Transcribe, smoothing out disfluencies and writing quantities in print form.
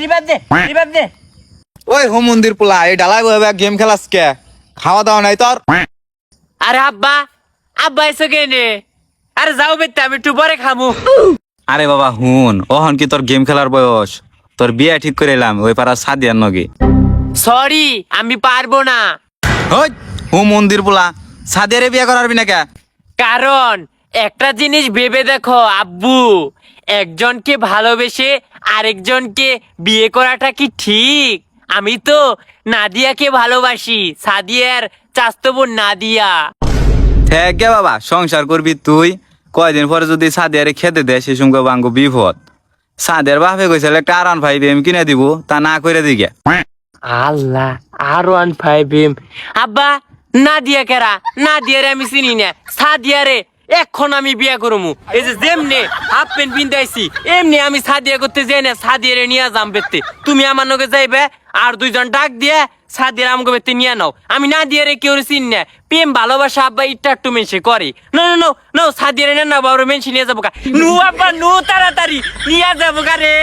Revive দে ওই home মন্দির পোলা এই ডালাই বইবে গেম খেলাস কে? খাওয়া দাওয়া নাই তোর? আরে আব্বা আব্বা এসে কেনে আরে যাও বেতে আমি একটু পরে খামু আরে বাবা হুন ওহন কি তোর গেম খেলার বয়স? তোর বিয়ে ঠিক করে এলাম ওই পাড়া সাদিয়ার নগে। সরি আমি পারবো না ওই হোম মন্দির পোলা সাদিয়ারে বিয়ে করারবি না কে? কারণ একটা জিনিস ভেবে দেখো আব্বু, একজনকে ভালোবেসে আরেকজনকে বিয়ে করাটা কি ঠিক? আমি তো নাদিয়াকে ভালোবাসি, সাদিয়ার চাস্তো বোন নাদিয়া। থেকে বাবা সংসার করবি তুই, কয়দিন পরে যদি সাদিয়ারে খেতে দেয় সে সঙ্গে বাঙ্গু বিপদ। সাদিয়ার বাপে কইছিল একটা R15 এম কিনে দিব, তা না করে দিকে। আল্লাহ R15 আব্বা নাদিয়া কেরা? নাদিয়ারে আমি চিনি না, সাদিয়ারে এখন আমি বিয়া করবো। এই যে যেমনে হাফ প্যান্ট পিন্ধাইছি এমনি আমি সাদিয়া করতে যাই না, সাদিয়ারে নিয়ে যাম বেতে। তুমি আমার নগে যাইবে আর দুইজন ডাক দিয়ে সাদিয়ার আমাকে বেতে নিয়ে নাও। আমি নাদিয়ারে কেউ চিনি না, প্রেম ভালোবাসা আব্বা ইটা একটু মেনসে করে। নো নো নো নো সাদিয়ারে না বাবা মেনসে নিয়ে যাবো কা। নু আব্বা নু তাড়াতাড়ি নিয়ে যাবো কা রে।